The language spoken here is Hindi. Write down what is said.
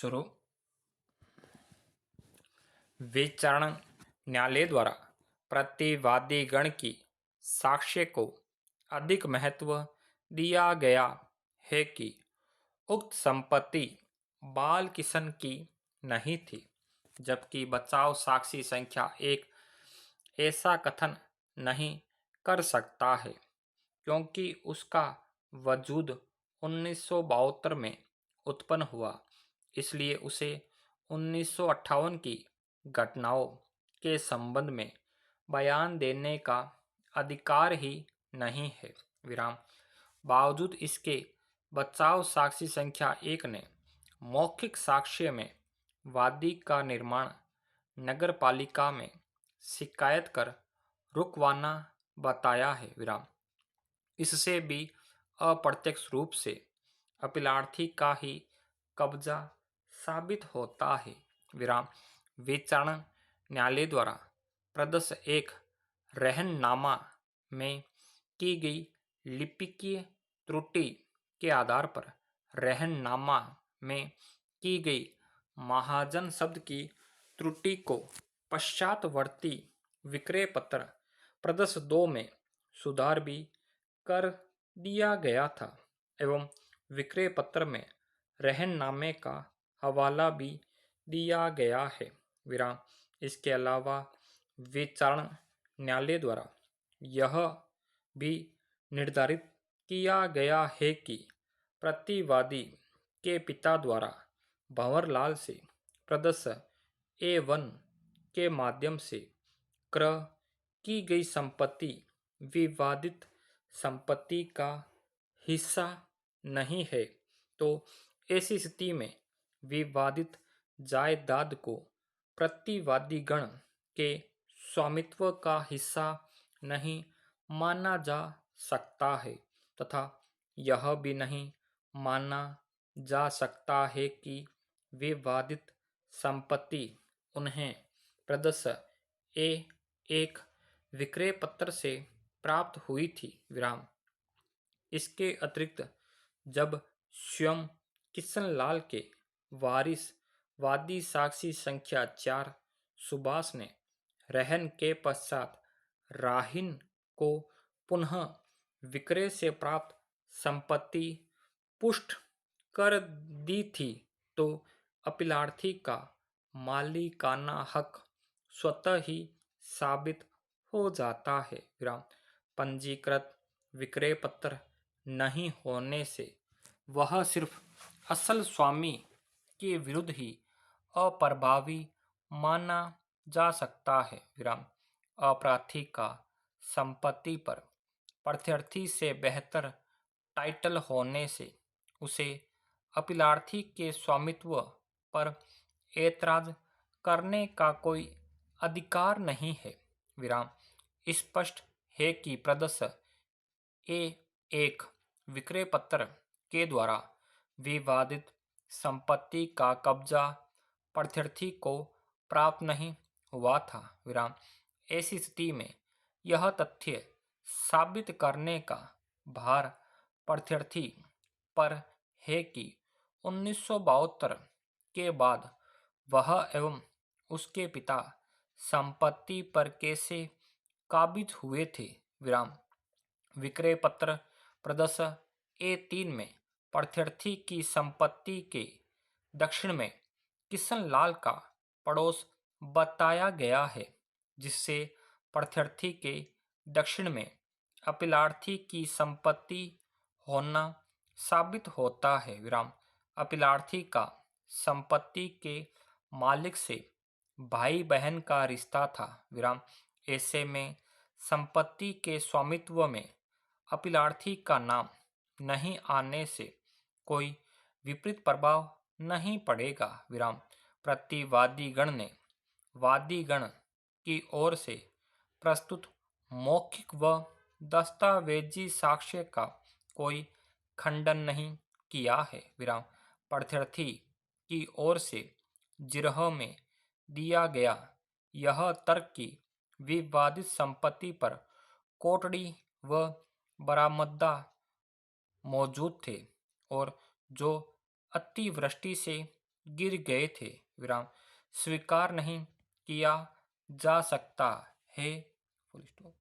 शुरू। विचारण न्यायालय द्वारा प्रतिवादी गण की साक्ष्य को अधिक महत्व दिया गया है कि उक्त संपत्ति बाल किशन की नहीं थी, जबकि बचाव साक्षी संख्या एक ऐसा कथन नहीं कर सकता है क्योंकि उसका वजूद 1972 में उत्पन्न हुआ, इसलिए उसे 1958 की घटनाओं के संबंध में बयान देने का अधिकार ही नहीं है। विराम। बावजूद इसके बचाव साक्षी संख्या एक ने मौखिक साक्ष्य में वादी का निर्माण नगरपालिका में शिकायत कर रुकवाना बताया है। विराम। इससे भी अप्रत्यक्ष रूप से अपीलार्थी का ही कब्जा साबित होता है। विराम। विचारण न्यायालय द्वारा प्रदत्त एक रहननामा में की गई लिपिकीय त्रुटि के आधार पर रहननामा में की गई महाजन शब्द की त्रुटि को पश्चातवर्ती विक्रय पत्र प्रदत्त 2 में सुधार भी कर दिया गया था एवं विक्रय पत्र में रहननामे का हवाला भी दिया गया है। विराम। इसके अलावा विचारण न्यायालय द्वारा यह भी निर्धारित किया गया है कि प्रतिवादी के पिता द्वारा भंवरलाल से प्रदत्त A1 के माध्यम से क्रय की गई संपत्ति विवादित संपत्ति का हिस्सा नहीं है, तो ऐसी स्थिति में विवादित जायदाद को प्रतिवादीगण के स्वामित्व का हिस्सा नहीं माना जा सकता है तथा यह भी नहीं माना जा सकता है कि विवादित संपत्ति उन्हें प्रदत्त A1 विक्रय पत्र से प्राप्त हुई थी। विराम। इसके अतिरिक्त जब स्वयं किशनलाल के वारिस वादी साक्षी संख्या 4 सुभाष ने रहन के पश्चात राहिन को पुनः विक्रय से प्राप्त संपत्ति पुष्ट कर दी थी, तो अपीलार्थी का मालिकाना हक स्वतः ही साबित हो जाता है। विराम। पंजीकृत विक्रय पत्र नहीं होने से वह सिर्फ असल स्वामी के विरुद्ध ही अप्रभावी माना जा सकता है। विराम। अपराधी का संपत्ति पर प्रत्यर्थी से बेहतर टाइटल होने से उसे अपीलार्थी के स्वामित्व पर ऐतराज करने का कोई अधिकार नहीं है। विराम। स्पष्ट है कि प्रदत्त A1 विक्रय पत्र के द्वारा विवादित संपत्ति का कब्जा प्रत्यर्थी को प्राप्त नहीं हुआ था। विराम। ऐसी स्थिति में यह तथ्य साबित करने का भार प्रत्यर्थी पर है कि 1972 के बाद वह एवं उसके पिता संपत्ति पर कैसे काबिज हुए थे। विराम। विक्रय पत्र प्रदत्त A3 में प्रत्यर्थी की संपत्ति के दक्षिण में किशनलाल का पड़ोस बताया गया है, जिससे प्रत्यर्थी के दक्षिण में अपीलार्थी की संपत्ति होना साबित होता है। विराम। अपीलार्थी का संपत्ति के मालिक से भाई बहन का रिश्ता था। विराम। ऐसे में संपत्ति के स्वामित्व में अपीलार्थी का नाम नहीं आने से कोई विपरीत प्रभाव नहीं पड़ेगा। विराम। प्रतिवादीगण ने वादीगण की ओर से प्रस्तुत मौखिक व दस्तावेजी साक्ष्य का कोई खंडन नहीं किया है। विराम। प्रत्यर्थी की ओर से जिरह में दिया गया यह तर्क की विवादित संपत्ति पर कोटड़ी व बरामदा मौजूद थे और जो अतिवृष्टि से गिर गए थे। विराम। स्वीकार नहीं किया जा सकता है। Full stop.